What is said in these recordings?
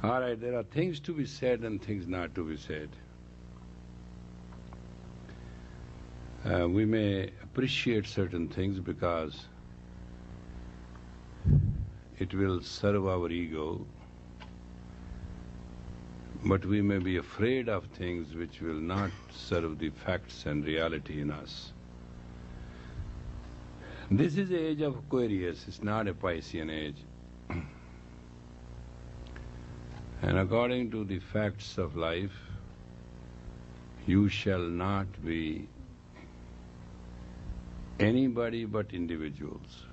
All right, there are things to be said and things not to be said. We may appreciate certain things because it will serve our ego, but we may be afraid of things which will not serve the facts and reality in us. This is the age of Aquarius, it's not a Piscean age. And according to the facts of life, you shall not be anybody but individuals.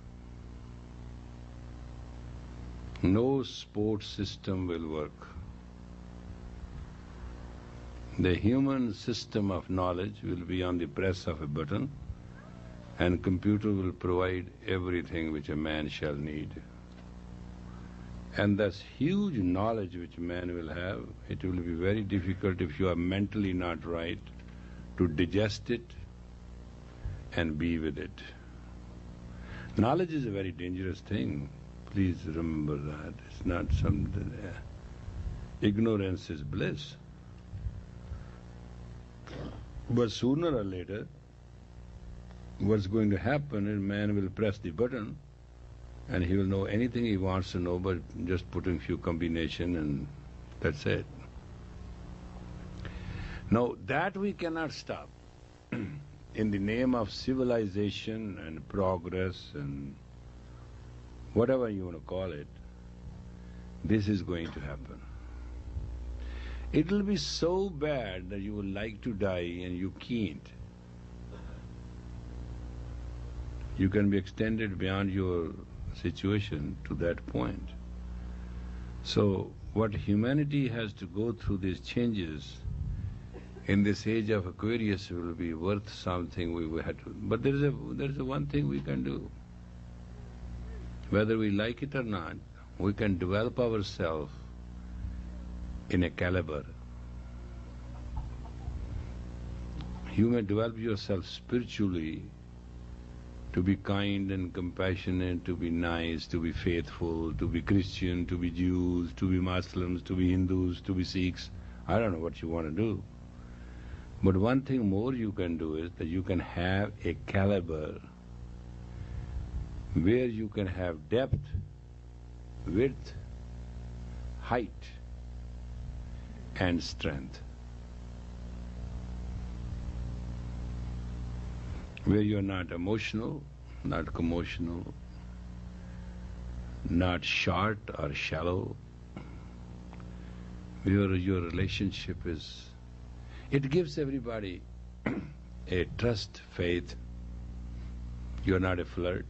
No sports system will work. The human system of knowledge will be on the press of a button, and computer will provide everything which a man shall need. And thus huge knowledge which man will have, it will be very difficult if you are mentally not right to digest it and be with it. Knowledge is a very dangerous thing. Please remember that. It's not something... ignorance is bliss. But sooner or later, what's going to happen is man will press the button and he will know anything he wants to know, but just putting few combination and that's it. Now that we cannot stop. In the name of civilization and progress and whatever you want to call it, this is going to happen. It will be so bad that you will like to die and you can't. You can be extended beyond your situation to that point. So what humanity has to go through these changes in this age of Aquarius will be worth something we had to. But there is a one thing we can do. Whether we like it or not, we can develop ourselves in a caliber. You may develop yourself spiritually to be kind and compassionate, to be nice, to be faithful, to be Christian, to be Jews, to be Muslims, to be Hindus, to be Sikhs. I don't know what you want to do. But one thing more you can do is that you can have a caliber where you can have depth, width, height and strength. Where you are not emotional, not commotional, not short or shallow, where your relationship is, it gives everybody a trust, faith. You are not a flirt,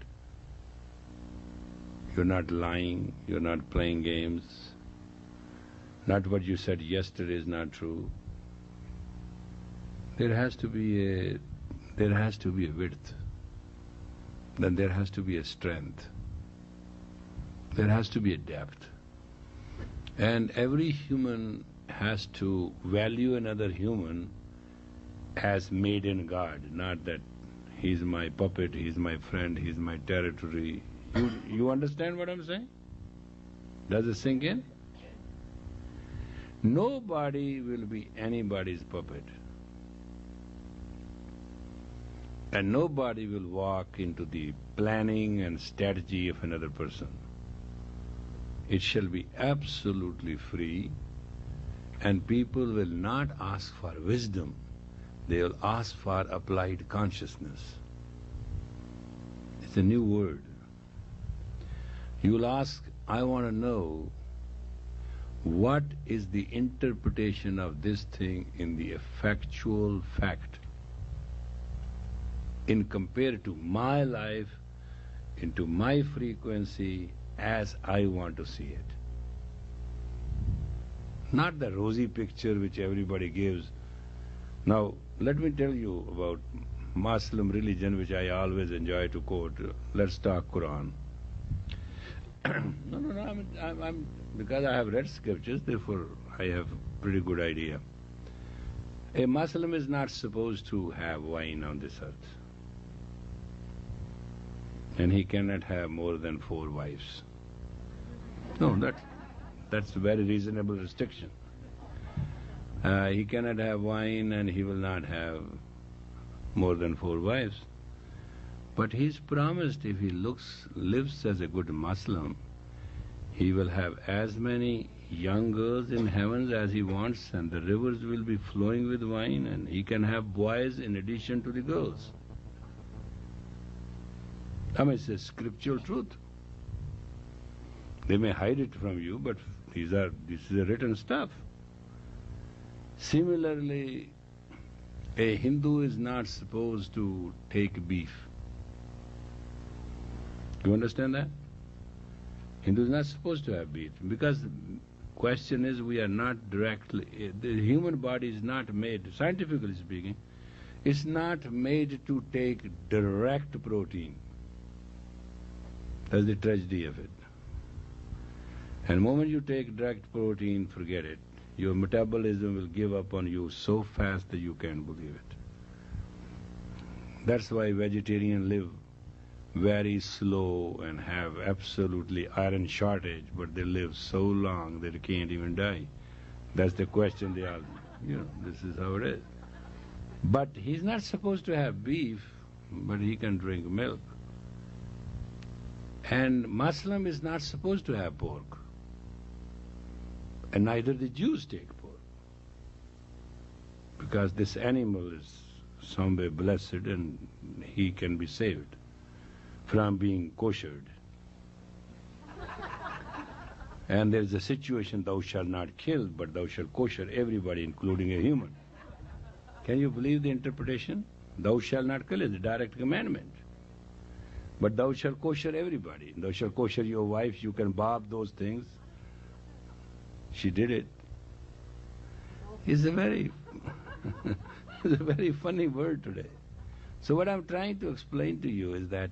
you are not lying, you are not playing games, not what you said yesterday is not true. There has to be a width, then there has to be a strength, there has to be a depth. And every human has to value another human as made in God, not that he's my puppet, he's my friend, he's my territory. You understand what I'm saying? Does it sink in? Nobody will be anybody's puppet. And nobody will walk into the planning and strategy of another person. It shall be absolutely free, and people will not ask for wisdom, they will ask for applied consciousness. It's a new word. You will ask, I want to know what is the interpretation of this thing in the factual fact in compared to my life, into my frequency as I want to see it. Not the rosy picture which everybody gives. Now, let me tell you about Muslim religion, which I always enjoy to quote. Let's talk Quran. No, I'm because I have read scriptures, therefore I have pretty good idea. A Muslim is not supposed to have wine on this earth. And he cannot have more than 4 wives. No, That's a very reasonable restriction. He cannot have wine and he will not have more than 4 wives. But he's promised if he lives as a good Muslim, he will have as many young girls in heavens as he wants, and the rivers will be flowing with wine, and he can have boys in addition to the girls. I mean, it's a scriptural truth. They may hide it from you, but this is a written stuff. Similarly, a Hindu is not supposed to take beef. You understand that? Hindu is not supposed to have beef, because the question is, we are not directly, the human body is not made, scientifically speaking, it's not made to take direct protein. That's the tragedy of it. And the moment you take direct protein, forget it. Your metabolism will give up on you so fast that you can't believe it. That's why vegetarians live very slow and have absolutely iron shortage, but they live so long that they can't even die. That's the question they ask. This is how it is. But he's not supposed to have beef, but he can drink milk. And Muslim is not supposed to have pork. And neither the Jews take pork. Because this animal is some way blessed and he can be saved from being koshered. And there's a situation, thou shalt not kill, but thou shalt kosher everybody, including a human. Can you believe the interpretation? Thou shalt not kill is a direct commandment. But thou shalt kosher everybody. Thou shalt kosher your wife, you can bob those things. She did it. It's a very it's a very funny word today. So what I'm trying to explain to you is that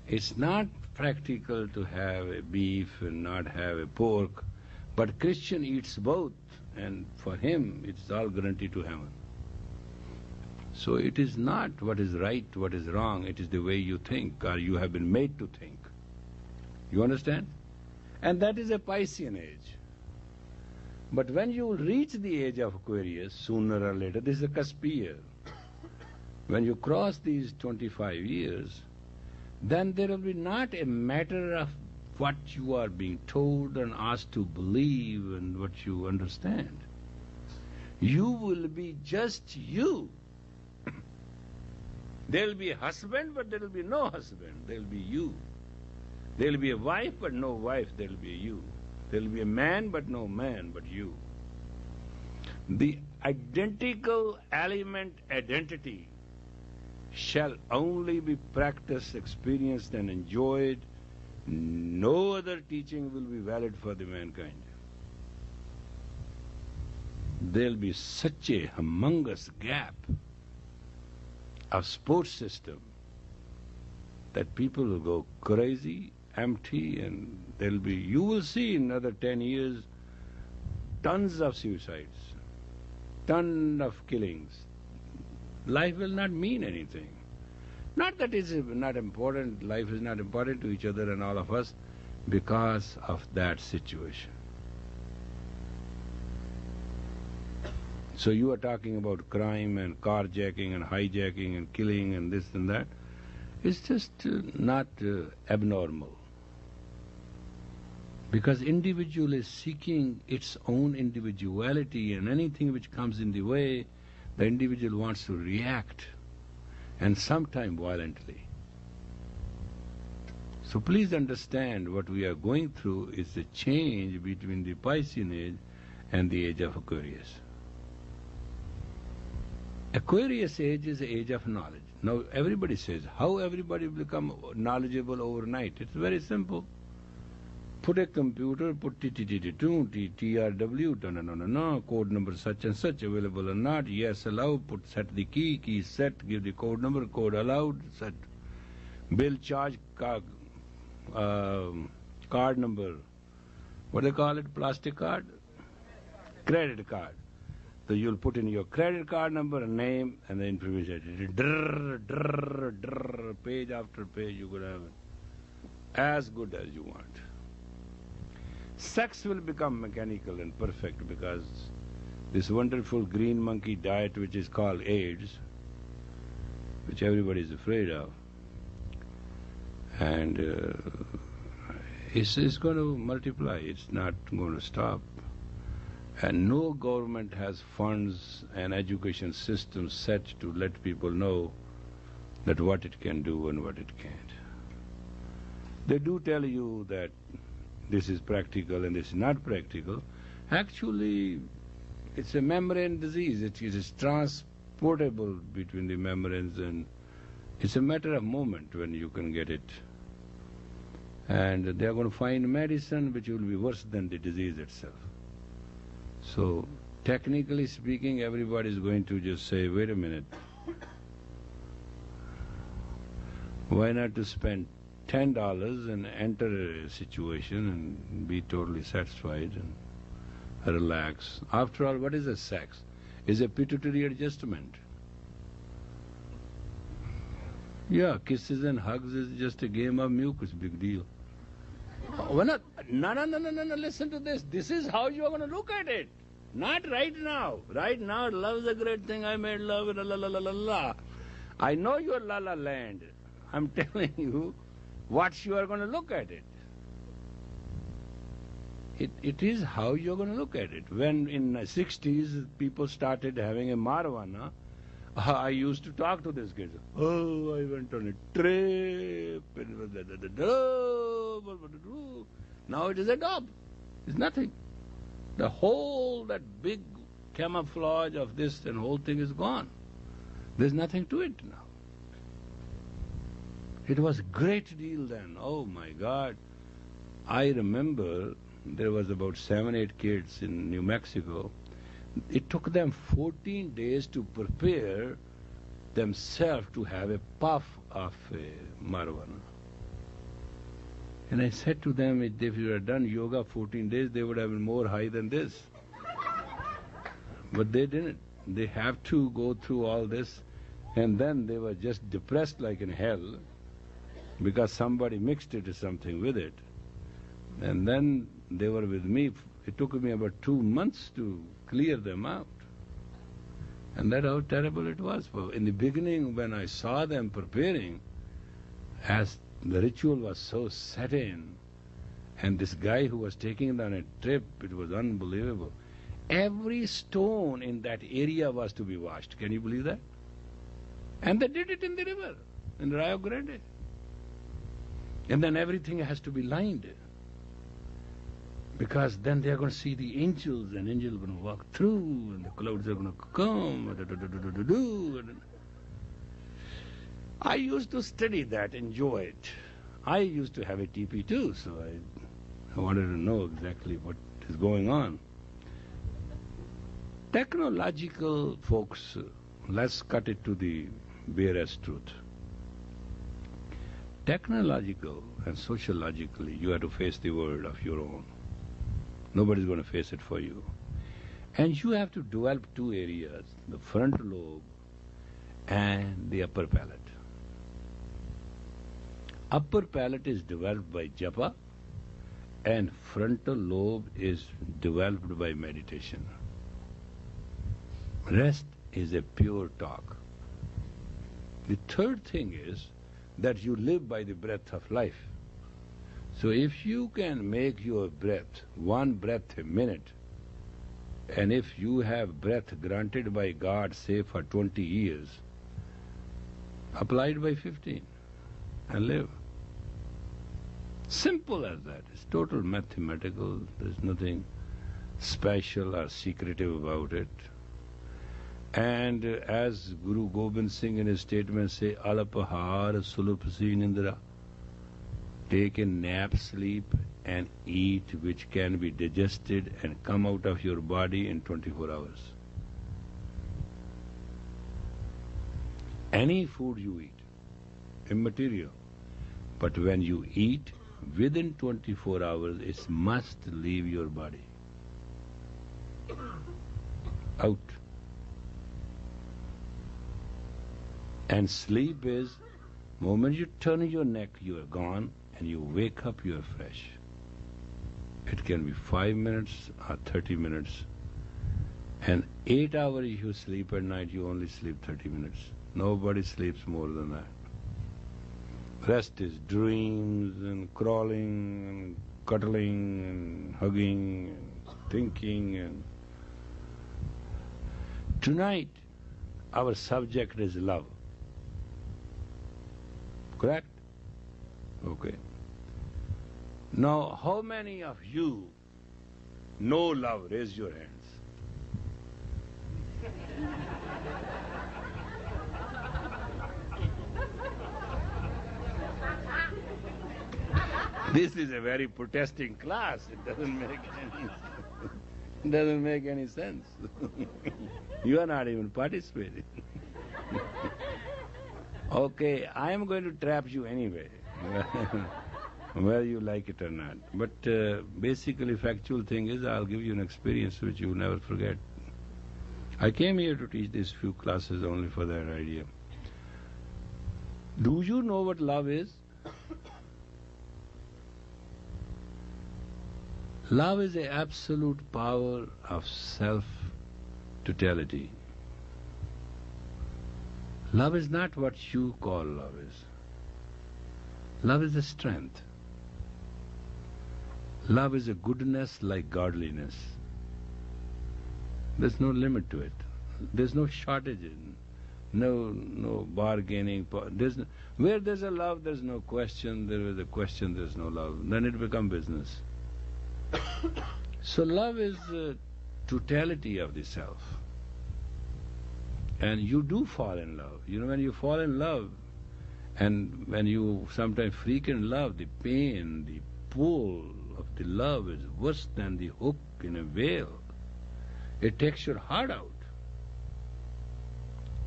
it's not practical to have a beef and not have a pork, but Christian eats both, and for him it's all guaranteed to heaven. So it is not what is right, what is wrong, it is the way you think, or you have been made to think. You understand? And that is a Piscean age. But when you reach the age of Aquarius, sooner or later, this is a cusp year. When you cross these 25 years, then there will be not a matter of what you are being told and asked to believe and what you understand. You will be just you. There will be a husband, but there will be no husband. There will be you. There will be a wife, but no wife. There will be you. There will be a man, but no man, but you. The identical element identity shall only be practiced, experienced, and enjoyed. No other teaching will be valid for the mankind. There will be such a humongous gap of sports system that people will go crazy, empty, and there'll be, you will see in another 10 years, tons of suicides, tons of killings. Life will not mean anything. Not that it's not important, life is not important to each other and all of us, because of that situation. So you are talking about crime and carjacking and hijacking and killing and this and that. It's just not abnormal. Because individual is seeking its own individuality, and anything which comes in the way, the individual wants to react, and sometimes violently. So please understand, what we are going through is the change between the Piscean age and the age of Aquarius. Aquarius age is the age of knowledge. Now everybody says, how everybody become knowledgeable overnight? It's very simple. Put a computer, put TRW, no, code number such and such, available or not, yes, allow, put set the key set, give the code number, code allowed, set. Bill charge, card number, what do they call it, plastic card? Credit card. So you'll put in your credit card number, name, and the information. Page after page, you could have it as good as you want. Sex will become mechanical and perfect because this wonderful green monkey diet which is called AIDS, which everybody is afraid of, and it's going to multiply, it's not going to stop. And no government has funds and education systems set to let people know that what it can do and what it can't. They do tell you that this is practical and this is not practical. Actually, it's a membrane disease. It is transportable between the membranes, and it's a matter of moment when you can get it. And they are going to find medicine which will be worse than the disease itself. So, technically speaking, everybody is going to just say, wait a minute, why not to spend $10 and enter a situation and be totally satisfied and relax. After all, what is a sex? It's a pituitary adjustment. Yeah, kisses and hugs is just a game of mucus, big deal. No, listen to this. This is how you are going to look at it. Not right now. Right now, love is a great thing. I made love, la la la la la. I know your la la land. I'm telling you what you are going to look at it. It is how you're going to look at it. When in the 60s people started having a marijuana, I used to talk to these kids. Oh, I went on a trip. Now it is a dub. It's nothing. The whole, that big camouflage of this and whole thing is gone. There's nothing to it now. It was a great deal then. Oh my God. I remember there was about 7, 8 kids in New Mexico. It took them 14 days to prepare themselves to have a puff of marijuana. And I said to them, if you had done yoga 14 days, they would have been more high than this. But they didn't. They have to go through all this, and then they were just depressed like in hell because somebody mixed it or something with it. And then they were with me. It took me about 2 months to clear them out. And that's how terrible it was. In the beginning, when I saw them preparing, as the ritual was so set in, and this guy who was taking them on a trip, it was unbelievable. Every stone in that area was to be washed. Can you believe that? And they did it in the river, in Rio Grande. And then everything has to be lined, because then they are going to see the angels, and angels are going to walk through, and the clouds are going to come. I used to study that, enjoy it. I used to have a TP too, so I wanted to know exactly what is going on. Technological folks, let's cut it to the barest truth. Technological and sociologically, you have to face the world of your own. Nobody's going to face it for you. And you have to develop 2 areas, the frontal lobe and the upper palate. Upper palate is developed by japa, and frontal lobe is developed by meditation. Rest is a pure talk. The third thing is that you live by the breath of life. So if you can make your breath, 1 breath a minute, and if you have breath granted by God, say for 20 years, apply it by 15 and live. Simple as that. It's total mathematical. There's nothing special or secretive about it. And as Guru Gobind Singh in his statement say, Alapahara Sulupasi Nindra, take a nap, sleep, and eat which can be digested and come out of your body in 24 hours. Any food you eat, immaterial, but when you eat, within 24 hours, it must leave your body. Out. And sleep is, moment you turn your neck, you are gone, and you wake up, you are fresh. It can be 5 minutes or 30 minutes. And 8 hours you sleep at night, you only sleep 30 minutes. Nobody sleeps more than that. Rest is dreams and crawling and cuddling and hugging and thinking. And tonight, our subject is love. Correct? Okay. Now, how many of you know love? Raise your hands. This is a very protesting class. It doesn't make any sense. You are not even participating. Okay, I am going to trap you anyway, whether you like it or not. But basically, factual thing is, I'll give you an experience which you will never forget. I came here to teach these few classes only for that idea. Do you know what love is? Love is the absolute power of self-totality. Love is not what you call love is. Love is a strength. Love is a goodness like godliness. There's no limit to it. There's no shortage, no bargaining. Where there's a love, there's no question. There is a question, there's no love. Then it becomes business. So love is the totality of the self. And you do fall in love. You know, when you fall in love, and when you sometimes freak in love, the pain, the pull of the love is worse than the hook in a whale. It takes your heart out.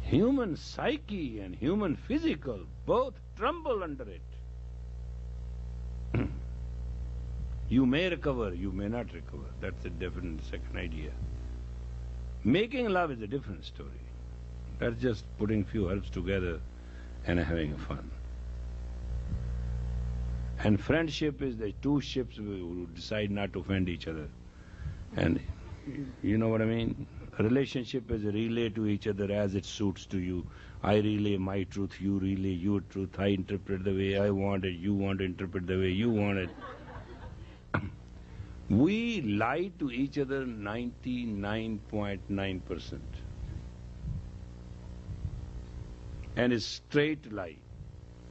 Human psyche and human physical both tremble under it. You may recover, you may not recover. That's a different second idea. Making love is a different story. That's just putting few herbs together and having fun. And friendship is the two ships who decide not to offend each other. And you know what I mean? A relationship is a relay to each other as it suits to you. I relay my truth, you relay your truth. I interpret the way I want it, you want to interpret the way you want it. We lie to each other 99.9%. And it's straight lie.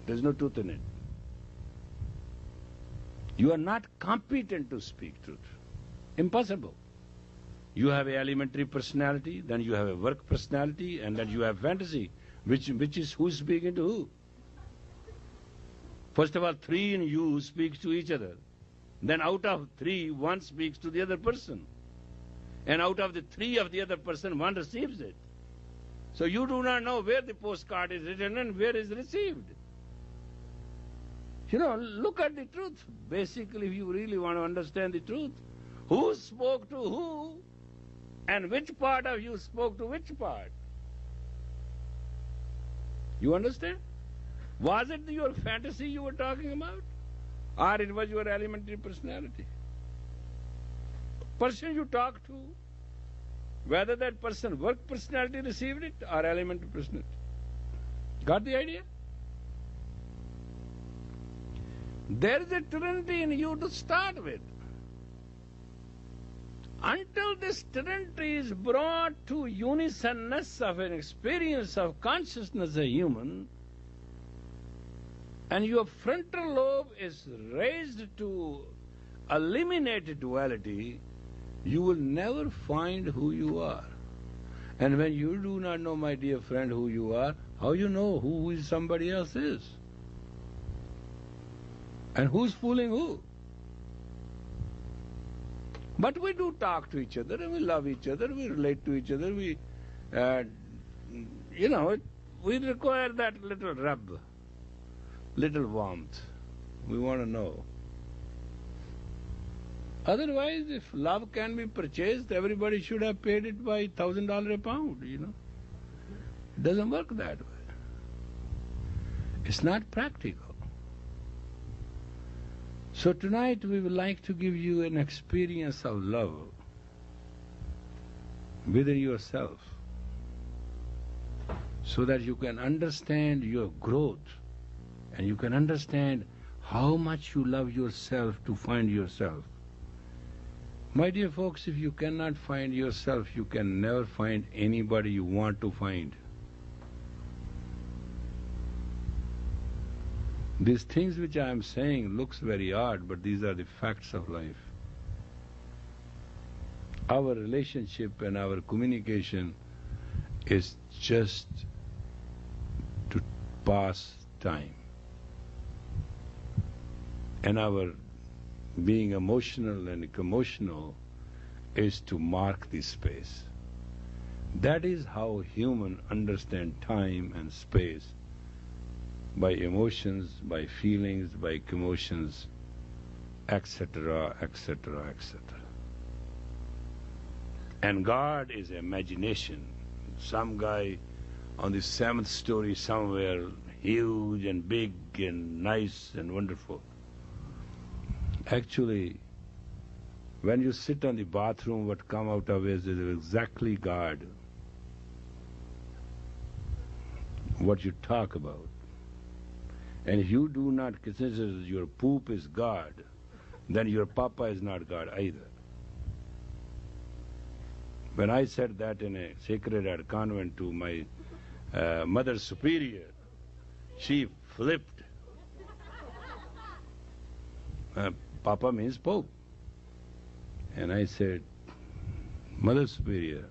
There's no truth in it. You are not competent to speak truth. Impossible. You have an elementary personality, then you have a work personality, and then you have fantasy, which is who's speaking to who. First of all, three in you speaks to each other. Then out of three, one speaks to the other person. And out of the three of the other person, one receives it. So you do not know where the postcard is written and where is received. You know, look at the truth. Basically, if you really want to understand the truth, who spoke to who, and which part of you spoke to which part? You understand? Was it your fantasy you were talking about? Or it was your elementary personality? Person you talk to, whether that person work personality received it or elementary personality. Got the idea? There is a trinity in you to start with. Until this trinity is brought to unisonness of an experience of consciousness as a human, and your frontal lobe is raised to eliminate duality, you will never find who you are. And when you do not know, my dear friend, who you are, how you know who somebody else is? And who's fooling who? But we do talk to each other, and we love each other, we relate to each other, we require that little rub, little warmth. We want to know. Otherwise, if love can be purchased, everybody should have paid it by $1,000 a pound, you know. It doesn't work that way. It's not practical. So tonight we would like to give you an experience of love within yourself, so that you can understand your growth and you can understand how much you love yourself to find yourself. My dear folks, if you cannot find yourself, you can never find anybody you want to find. These things which I am saying looks very odd, but these are the facts of life. Our relationship and our communication is just to pass time. And our being emotional and commotional is to mark the space. That is how humans understand time and space, by emotions, by feelings, by commotions, etc., etc., etc. And God is imagination. Some guy on the 7th story somewhere, huge and big and nice and wonderful. Actually, when you sit on the bathroom, what come out of it is exactly God. What you talk about. And if you do not consider your poop is God, then your papa is not God either. When I said that in a Sacred Heart convent to my Mother Superior, she flipped. Papa means Pope. And I said, Mother Superior,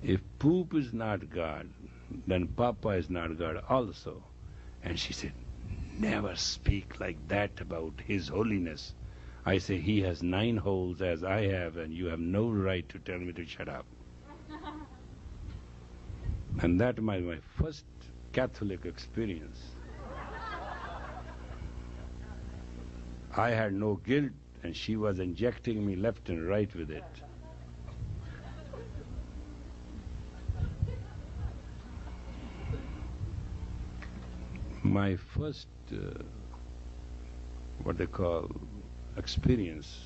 if poop is not God, then Papa is not God also. And she said, never speak like that about His Holiness. I say, he has 9 holes as I have, and you have no right to tell me to shut up. And that was my first Catholic experience. I had no guilt, and she was injecting me left and right with it. My first, what they call, experience,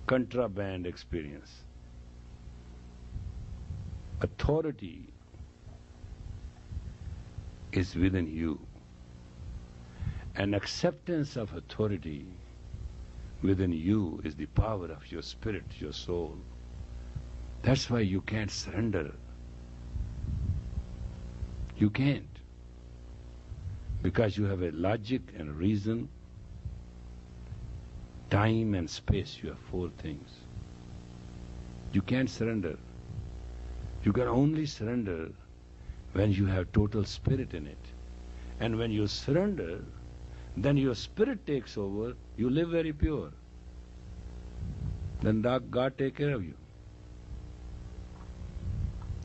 contraband experience. Authority is within you. And acceptance of authority within you is the power of your spirit, your soul. That's why you can't surrender. You can't. Because you have a logic and reason, time and space. You have 4 things. You can't surrender. You can only surrender when you have total spirit in it. And when you surrender, then your spirit takes over, you live very pure. Then God take care of you.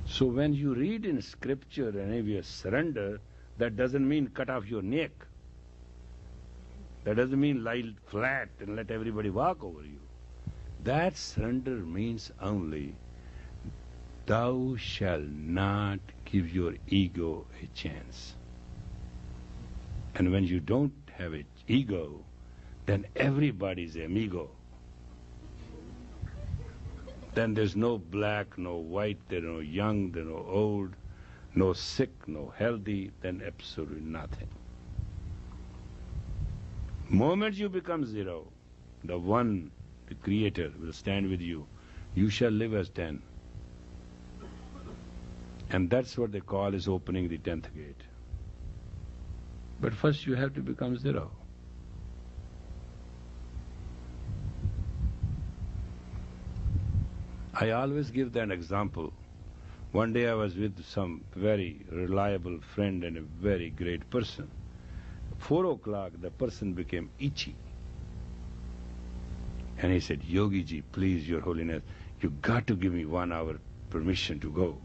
So when you read in scripture and if you surrender, that doesn't mean cut off your neck. That doesn't mean lie flat and let everybody walk over you. That surrender means only, thou shalt not give your ego a chance. And when you don't have an ego, then everybody's amigo. Then there's no black, no white, there's no young, there's no old, no sick, no healthy, then absolutely nothing. Moment you become zero, the one, the Creator, will stand with you. You shall live as 10. And that's what they call is opening the 10th gate. But first you have to become zero. I always give that example. One day I was with some very reliable friend and a very great person. 4 o'clock the person became itchy. And he said, Yogi ji, please, Your Holiness, you got to give me 1 hour permission to go.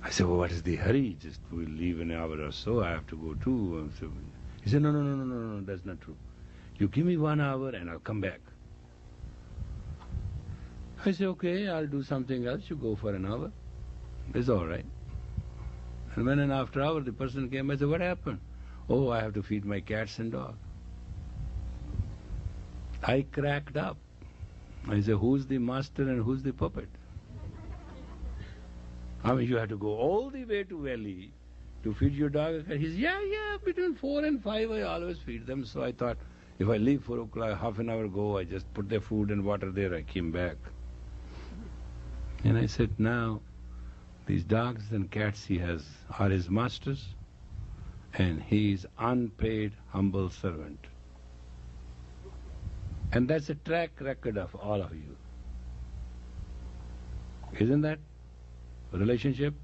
I said, well, what is the hurry? Just we'll leave in an hour or so, I have to go too. He said, no, that's not true. You give me 1 hour and I'll come back. I said, okay, I'll do something else. You go for an hour. It's all right. And when after an hour the person came, I said, what happened? Oh, I have to feed my cats and dog. I cracked up. I said, who's the master and who's the puppet? I mean, you have to go all the way to Valley to feed your dog and cat. He said, yeah, between 4 and 5 I always feed them. So I thought, if I leave 4 o'clock, half an hour ago, I just put their food and water there, I came back. And I said, now, these dogs and cats he has are his masters, and he is unpaid, humble servant. And that's a track record of all of you. Isn't that? Relationship,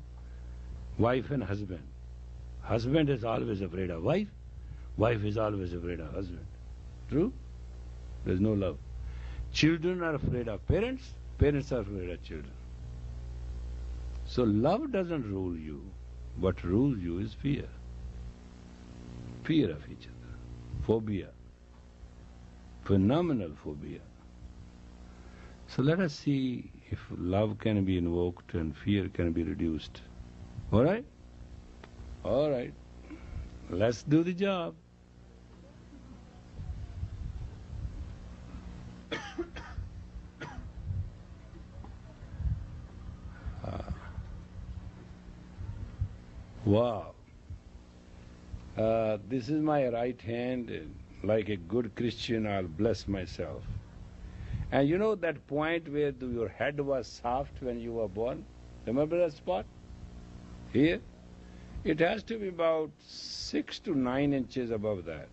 wife and husband. Husband is always afraid of wife, wife is always afraid of husband. True? There's no love. Children are afraid of parents, parents are afraid of children. So love doesn't rule you. What rules you is fear. Fear of each other. Phobia. Phenomenal phobia. So let us see if love can be invoked and fear can be reduced. All right? All right. Let's do the job. Wow. This is my right hand. Like a good Christian, I'll bless myself. And you know that point where your head was soft when you were born? Remember that spot? Here? It has to be about 6 to 9 inches above that.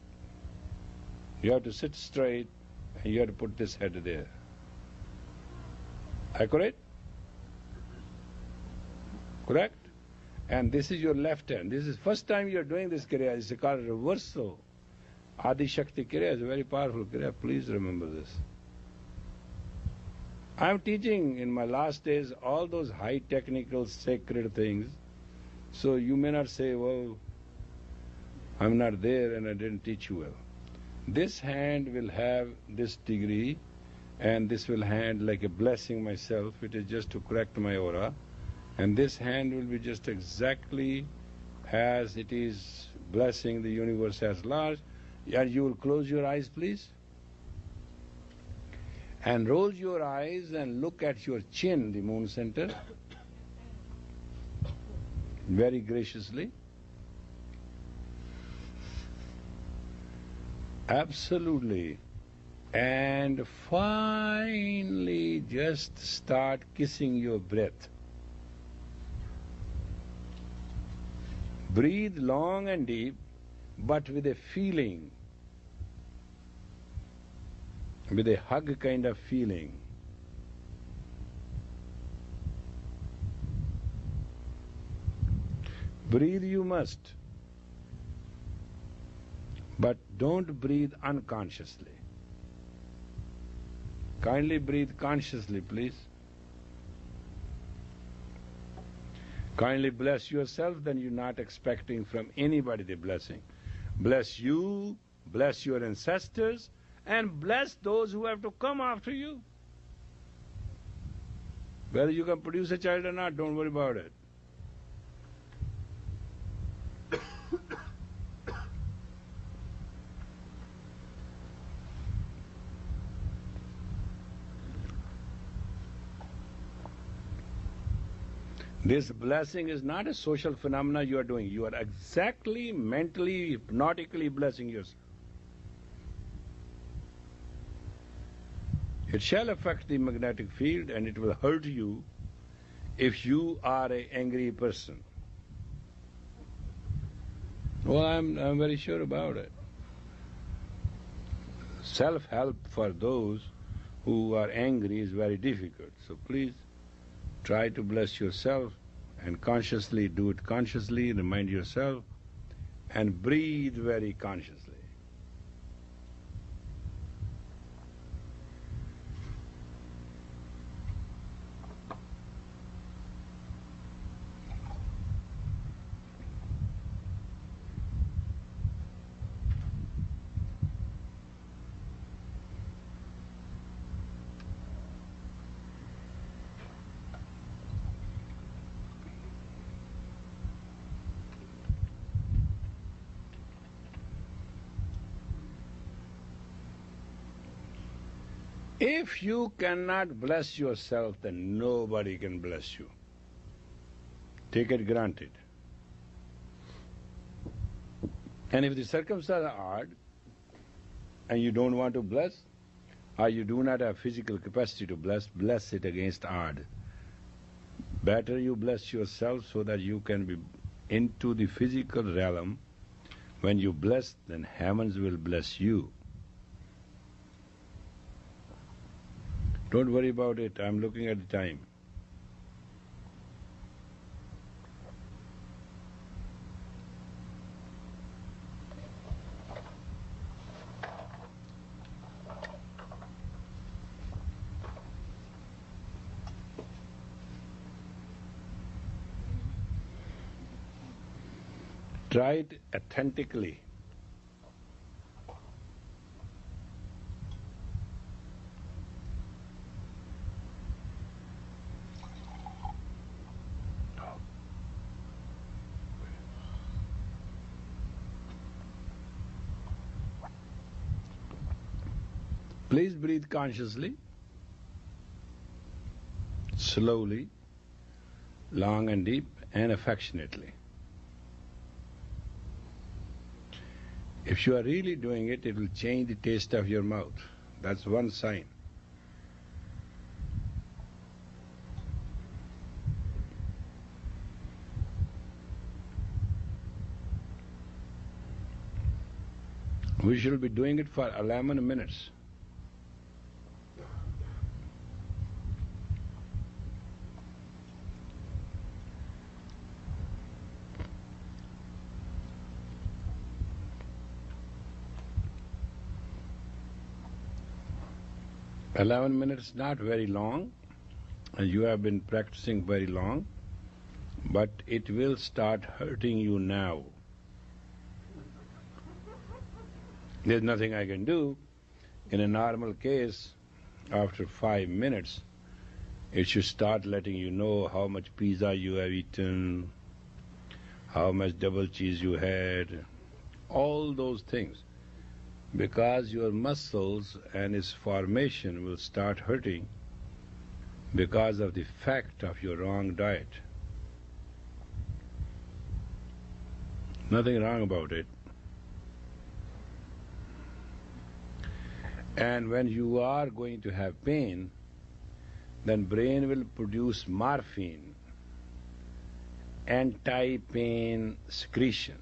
You have to sit straight and you have to put this head there. Accurate? Correct? And this is your left hand. This is first time you are doing this kriya. It's called reversal. Adi Shakti kriya is a very powerful kriya. Please remember this. I am teaching in my last days all those high technical sacred things. So you may not say, well, I'm not there and I didn't teach you well. This hand will have this degree and this will hand like a blessing myself. It is just to correct my aura. And this hand will be just exactly as it is blessing the universe as large. And you will close your eyes, please. And roll your eyes and look at your chin, the moon center, very graciously. Absolutely. And finally just start kissing your breath. Breathe long and deep, but with a feeling, with a hug kind of feeling. Breathe you must, but don't breathe unconsciously. Kindly breathe consciously, please. Kindly bless yourself, then you're not expecting from anybody the blessing. Bless you, bless your ancestors, and bless those who have to come after you. Whether you can produce a child or not, don't worry about it. This blessing is not a social phenomena you are doing. You are exactly, mentally, hypnotically blessing yourself. It shall affect the magnetic field and it will hurt you if you are an angry person. Well, I'm very sure about it. Self-help for those who are angry is very difficult. So please try to bless yourself and consciously do it consciously, remind yourself, and breathe very consciously. If you cannot bless yourself, then nobody can bless you. Take it granted. And if the circumstances are hard, and you don't want to bless, or you do not have physical capacity to bless it against odd. Better you bless yourself so that you can be into the physical realm. When you bless, then heavens will bless you. Don't worry about it. I'm looking at the time. Try it authentically. Please breathe consciously, slowly, long and deep, and affectionately. If you are really doing it, it will change the taste of your mouth. That's one sign. We shall be doing it for 11 minutes. Eleven minutes, not very long, and you have been practicing very long, but it will start hurting you now. There's nothing I can do. In a normal case, after 5 minutes, it should start letting you know how much pizza you have eaten, how much double cheese you had, all those things. Because your muscles and its formation will start hurting because of the fact of your wrong diet. Nothing wrong about it. And when you are going to have pain, then brain will produce morphine, anti-pain secretion.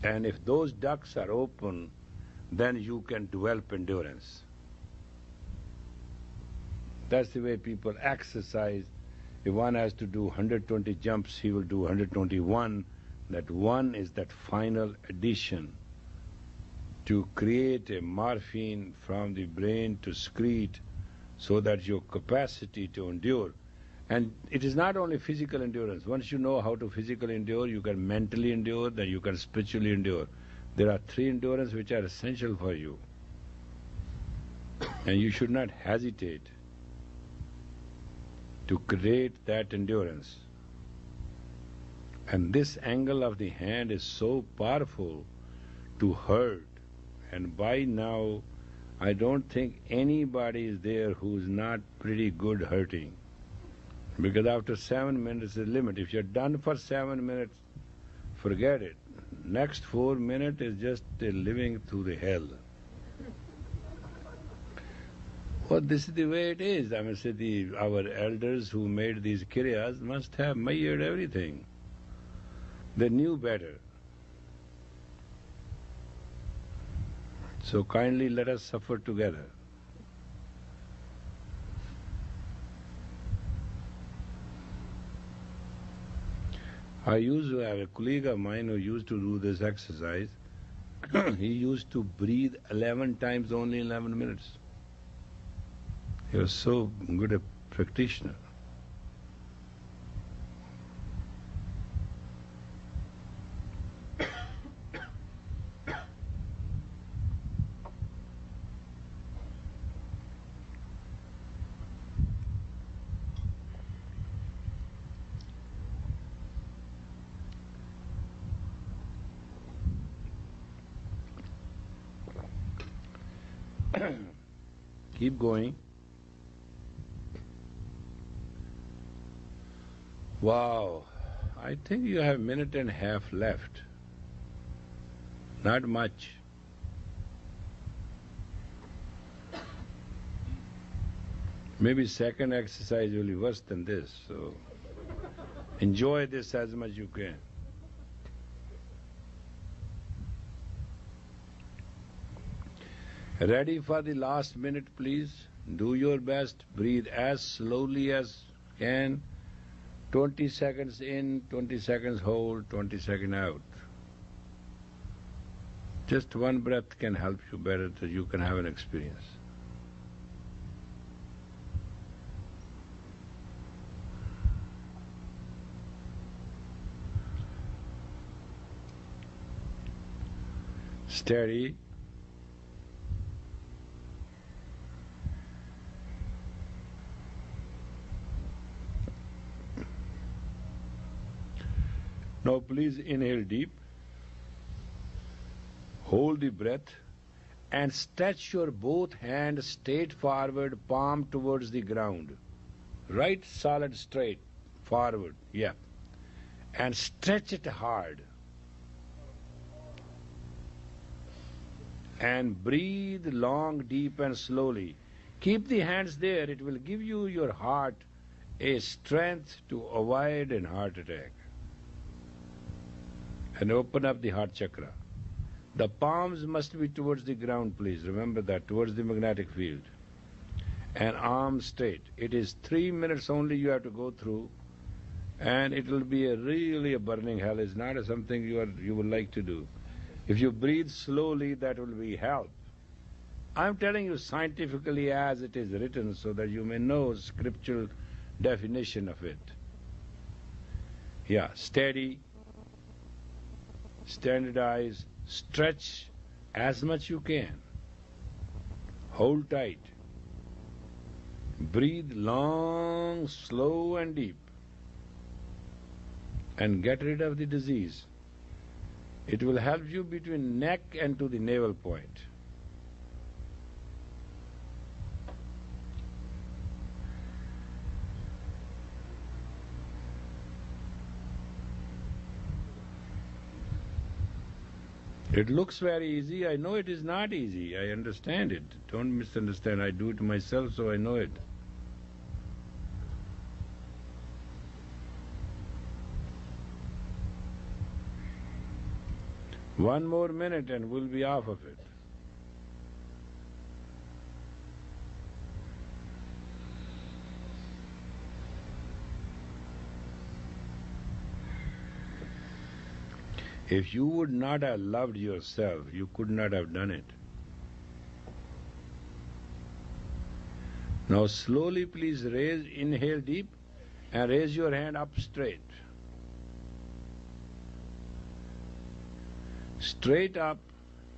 And if those ducts are open, then you can develop endurance. That's the way people exercise. If one has to do 120 jumps, he will do 121. That one is that final addition to create a morphine from the brain to secrete so that your capacity to endure. And it is not only physical endurance. Once you know how to physically endure, you can mentally endure, then you can spiritually endure. There are 3 endurance which are essential for you. And you should not hesitate to create that endurance. And this angle of the hand is so powerful to hurt. And by now, I don't think anybody is there who is not pretty good hurting. Because after 7 minutes is the limit. If you're done for 7 minutes, forget it. Next 4 minutes is just living through the hell. Well, this is the way it is. I mean, say our elders who made these kriyas must have measured everything. They knew better. So kindly let us suffer together. I used to have a colleague of mine who used to do this exercise. He used to breathe 11 times only in 11 minutes. He was so good a practitioner. Keep going. Wow, I think you have a minute and a half left. Not much. Maybe second exercise will be worse than this, so enjoy this as much as you can. Ready for the last minute, please? Do your best. Breathe as slowly as you can. 20 seconds in, 20 seconds hold, 20 seconds out. Just one breath can help you better so you can have an experience. Steady. Now please inhale deep, hold the breath and stretch your both hands straight forward, palm towards the ground. Right solid straight forward, yeah. And stretch it hard. And breathe long, deep and slowly. Keep the hands there, it will give you your heart a strength to avoid a heart attack. And open up the heart chakra. The palms must be towards the ground, please. Remember that, towards the magnetic field. And arms straight. It is 3 minutes only you have to go through. And it will be really a burning hell. It's not something you would like to do. If you breathe slowly, that will be help. I'm telling you scientifically as it is written so that you may know scriptural definition of it. Yeah, steady. Standardize, stretch as much you can. Hold tight. Breathe long, slow and deep. And get rid of the disease. It will help you between neck and to the navel point. It looks very easy. I know it is not easy. I understand it. Don't misunderstand. I do it myself, so I know it. One more minute and we'll be off of it. If you would not have loved yourself, you could not have done it. Now slowly please raise, inhale deep and raise your hand up straight. Straight up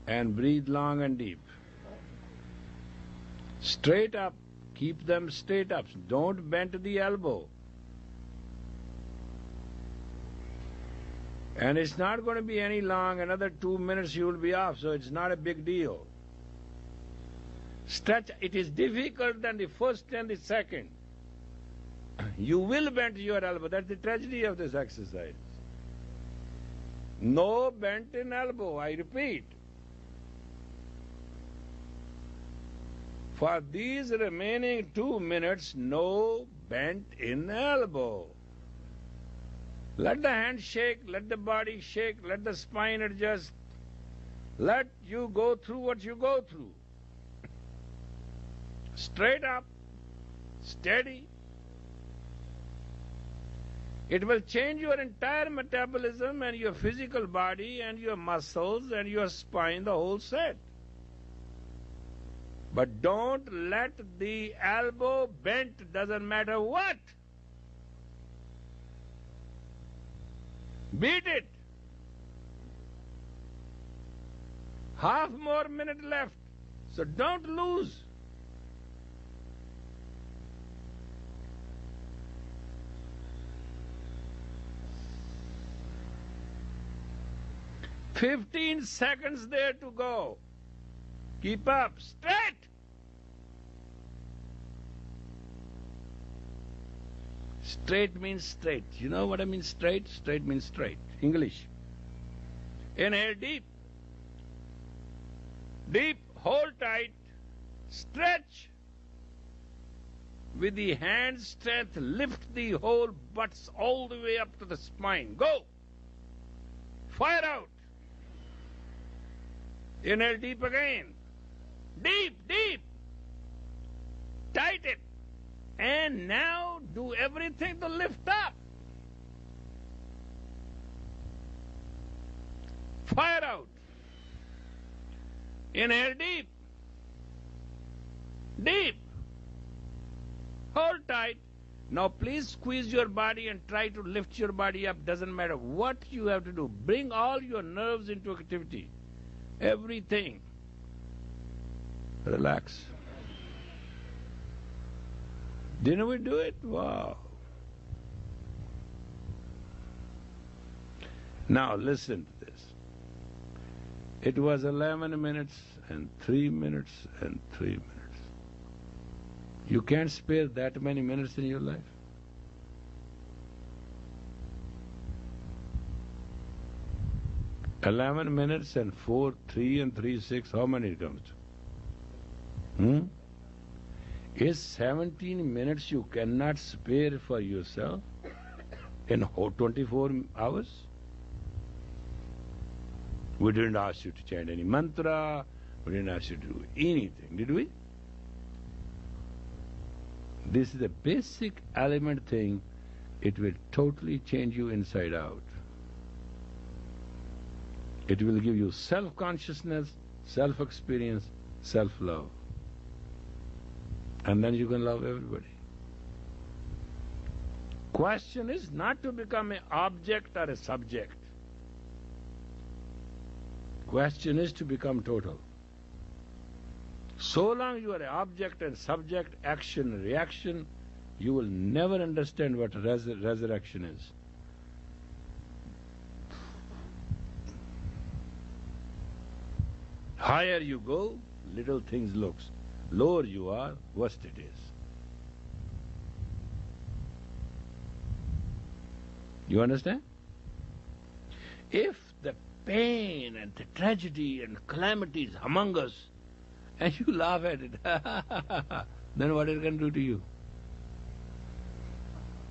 and breathe long and deep. Straight up, keep them straight up. Don't bend the elbow. And it's not going to be any long, another 2 minutes you will be off, so it's not a big deal. Stretch, it is difficult than the first and the second. You will bend your elbow, that's the tragedy of this exercise. No bent in elbow, I repeat. For these remaining 2 minutes, no bent in elbow. Let the hand shake, let the body shake, let the spine adjust. Let you go through what you go through. Straight up, steady. It will change your entire metabolism and your physical body and your muscles and your spine, the whole set. But don't let the elbow bent, doesn't matter what. Beat it. Half more minute left, so don't lose. "15 seconds there to go. Keep up, straight. Straight means straight. You know what I mean straight? Straight means straight. English. Inhale deep. Deep, hold tight, stretch. With the hand strength, lift the whole butts all the way up to the spine. Go. Fire out. Inhale deep again. Deep, deep. Tight it. And now do everything to lift up. Fire out. Inhale deep. Deep. Hold tight. Now please squeeze your body and try to lift your body up. Doesn't matter what you have to do. Bring all your nerves into activity. Everything. Relax. Didn't we do it? Wow. Now listen to this. It was 11 minutes and 3 minutes and 3 minutes. You can't spare that many minutes in your life. "11 minutes and 4, 3 and 3, 6, how many it comes to? Is 17 minutes you cannot spare for yourself in 24 hours? We didn't ask you to chant any mantra, we didn't ask you to do anything, did we? This is a basic element thing. It will totally change you inside out. It will give you self-consciousness, self-experience, self-love. And then you can love everybody. Question is not to become an object or a subject. Question is to become total. So long you are an object and subject, action, reaction, you will never understand what resurrection is. Higher you go, little things looks. Lower you are, worse it is. You understand? If the pain and the tragedy and calamity is among us, and you laugh at it, then what it can do to you?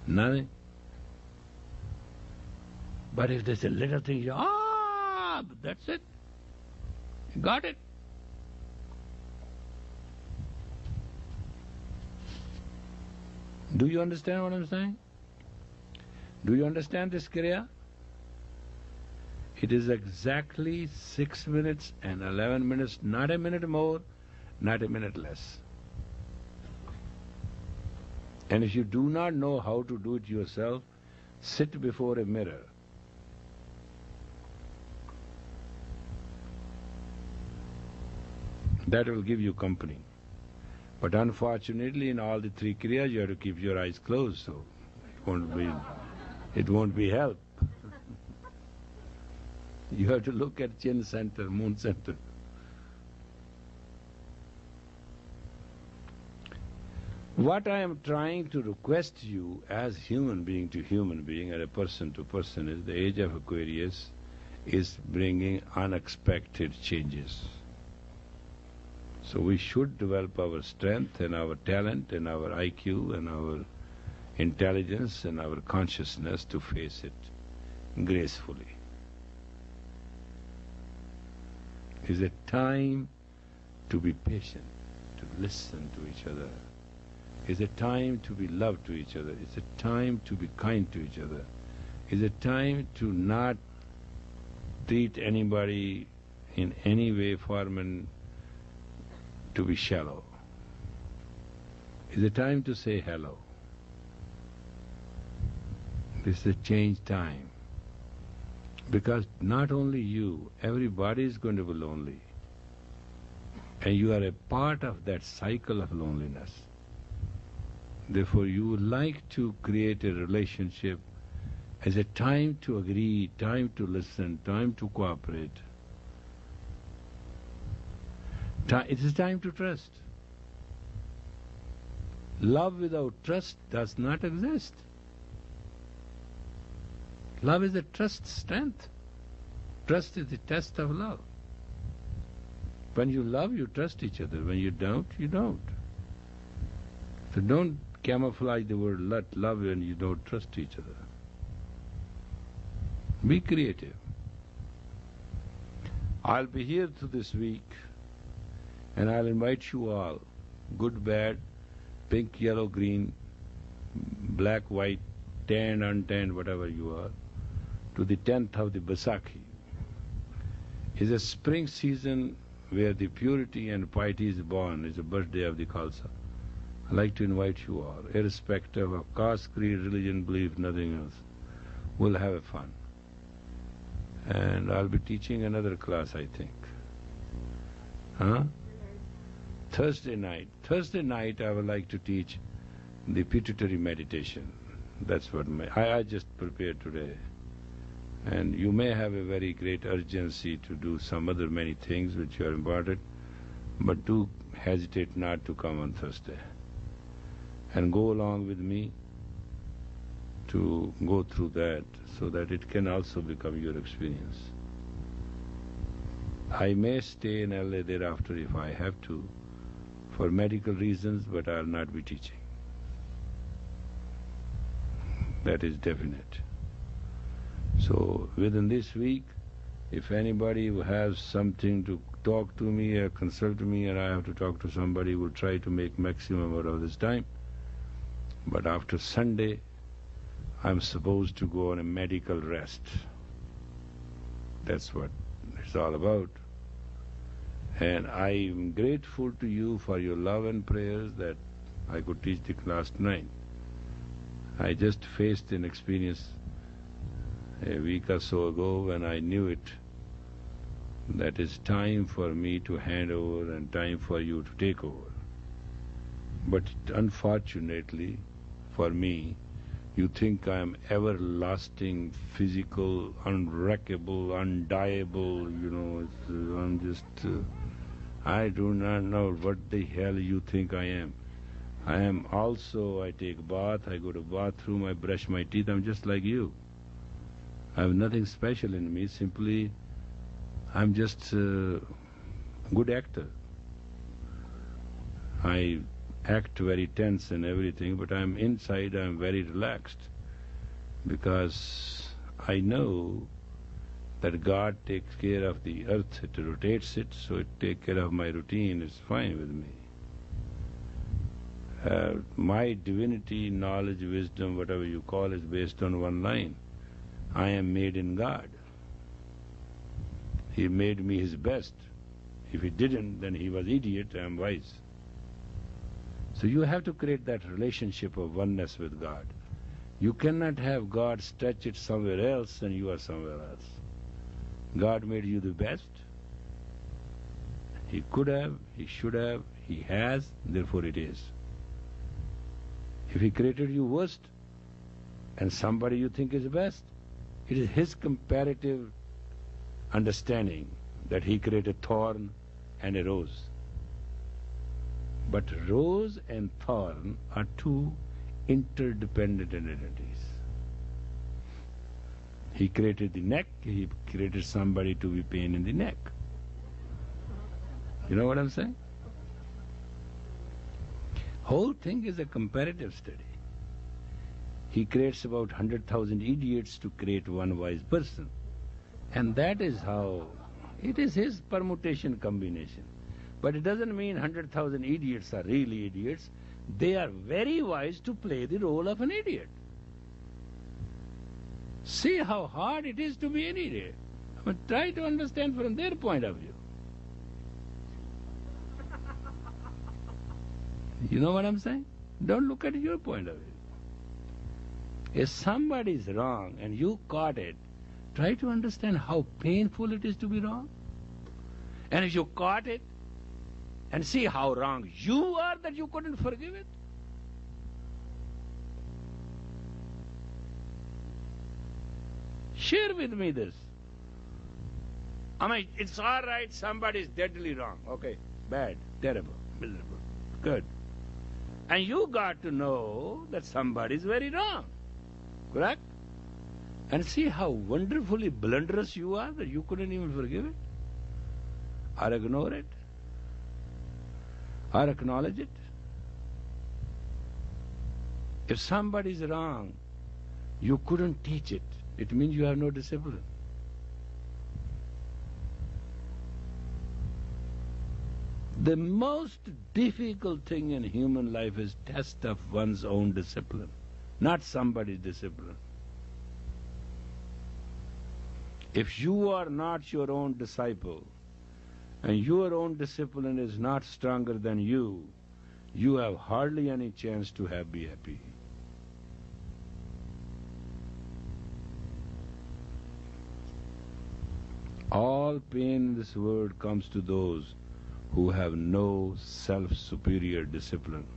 Nothing. But if there's a little thing, that's it. You got it. Do you understand what I'm saying? Do you understand this kriya? It is exactly 6 minutes and 11 minutes, not a minute more, not a minute less. And if you do not know how to do it yourself, sit before a mirror. That will give you company. But unfortunately, in all the 3 kriyas, you have to keep your eyes closed, so it won't be help. You have to look at chin center, moon center. What I am trying to request you as human being to human being, or a person to person, is the age of Aquarius is bringing unexpected changes. So we should develop our strength and our talent and our IQ and our intelligence and our consciousness to face it gracefully. It's a time to be patient, to listen to each other. It's a time to be loved to each other. It's a time to be kind to each other. It's a time to not treat anybody in any way, form, and to be shallow. It's a time to say hello. This is a change time. Because not only you, everybody is going to be lonely. And you are a part of that cycle of loneliness. Therefore, you would like to create a relationship as a time to agree, time to listen, time to cooperate. It is time to trust. Love without trust does not exist. Love is a trust strength. Trust is the test of love. When you love, you trust each other. When you don't, you don't. So don't camouflage the word love when you don't trust each other. Be creative. I'll be here through this week, and I'll invite you all, good, bad, pink, yellow, green, black, white, tanned, untanned, whatever you are, to the 10th of the Baisakhi. It's a spring season where the purity and piety is born. It's the birthday of the Khalsa. I'd like to invite you all, irrespective of caste, creed, religion, belief, nothing else. We'll have fun. And I'll be teaching another class, I think. Huh? Thursday night. Thursday night I would like to teach the pituitary meditation. That's what I just prepared today. And you may have a very great urgency to do some other many things which are important, but do hesitate not to come on Thursday. And go along with me to go through that so that it can also become your experience. I may stay in LA thereafter if I have to, for medical reasons, but I'll not be teaching. That is definite. So within this week, if anybody who has something to talk to me or consult me, and I have to talk to somebody, we'll try to make maximum out of this time. But after Sunday, I'm supposed to go on a medical rest. That's what it's all about. And I'm grateful to you for your love and prayers that I could teach the class 9. I just faced an experience a week or so ago when I knew it, that it's time for me to hand over and time for you to take over. But unfortunately for me, you think I am everlasting, physical, unwreckable, undieable, I'm just... I do not know what the hell you think I am. I am also, I take bath, I go to bathroom, I brush my teeth, I'm just like you. I have nothing special in me, simply I'm just a good actor. I act very tense and everything, but I'm inside, I'm very relaxed, because I know that God takes care of the earth, it rotates it, so it takes care of my routine, it's fine with me. My divinity, knowledge, wisdom, whatever you call, is based on one line. I am made in God. He made me His best. If He didn't, then He was idiot, I am wise. So you have to create that relationship of oneness with God. You cannot have God stretch it somewhere else and you are somewhere else. God made you the best. He could have, He should have, He has, therefore it is. If He created you worst and somebody you think is best, it is His comparative understanding that He created thorn and a rose. But rose and thorn are two interdependent entities. He created the neck, He created somebody to be pain in the neck. You know what I'm saying? Whole thing is a comparative study. He creates about 100,000 idiots to create one wise person. And that is how, it is His permutation combination. But it doesn't mean 100,000 idiots are really idiots. They are very wise to play the role of an idiot. See how hard it is to be an idiot. But try to understand from their point of view. You know what I'm saying? Don't look at your point of view. If somebody is wrong and you caught it, try to understand how painful it is to be wrong. And if you caught it, and see how wrong you are that you couldn't forgive it. Share with me this. I mean, it's all right, somebody is deadly wrong. Okay, bad, terrible, miserable, good. And you got to know that somebody is very wrong, correct? And see how wonderfully blunderous you are that you couldn't even forgive it, or ignore it, or acknowledge it. If somebody is wrong, you couldn't teach it. It means you have no discipline. The most difficult thing in human life is test of one's own discipline, not somebody's discipline. If you are not your own disciple, and your own discipline is not stronger than you have hardly any chance to be happy. All pain in this world comes to those who have no self-superior discipline.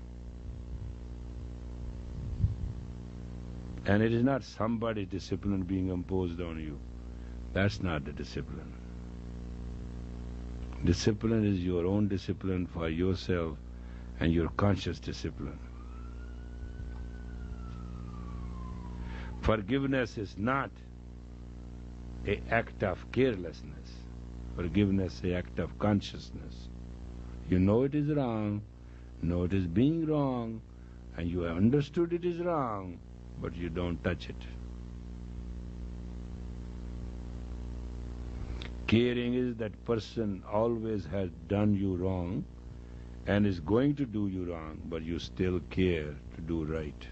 And it is not somebody's discipline being imposed on you. That's not the discipline. Discipline is your own discipline for yourself and your conscious discipline. Forgiveness is not an act of carelessness. Forgiveness is an act of consciousness. You know it is wrong, know it is being wrong, and you have understood it is wrong, but you don't touch it. Caring is that person always has done you wrong and is going to do you wrong, but you still care to do right.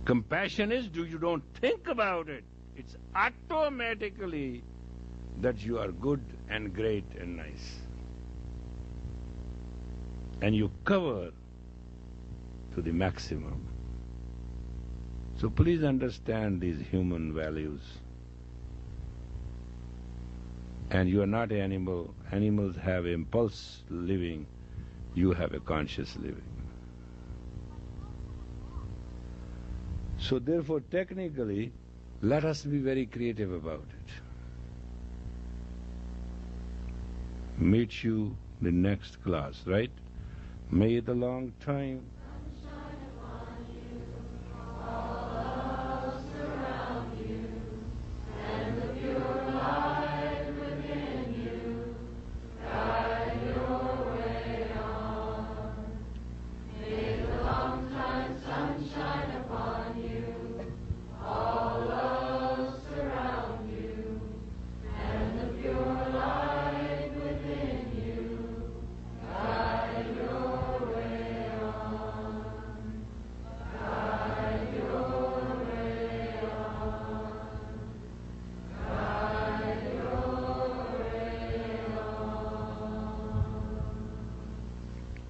Compassion is you don't think about it. It's automatically that you are good and great and nice. And you cover to the maximum. So please understand these human values. And you are not an animal. Animals have impulse living. You have a conscious living. So therefore, technically, let us be very creative about it. Meet you the next class, right? May the long time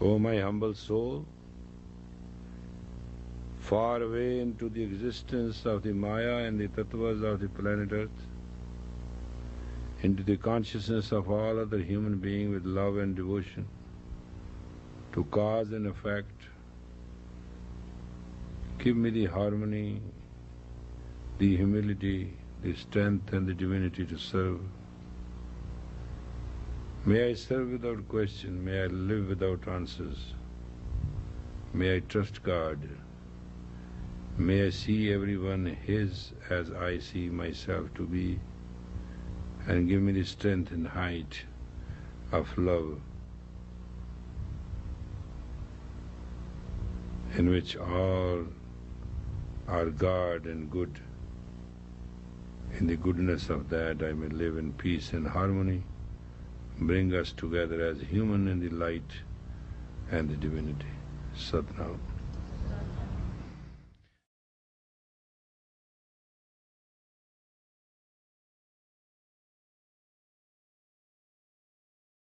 O my humble soul, far away into the existence of the Maya and the Tattvas of the planet Earth, into the consciousness of all other human beings with love and devotion, to cause and effect, give me the harmony, the humility, the strength and the divinity to serve. May I serve without question, may I live without answers, may I trust God, may I see everyone His as I see myself to be, and give me the strength and height of love, in which all are God and good. In the goodness of that I may live in peace and harmony. Bring us together as human in the light and the divinity. Sat Nam.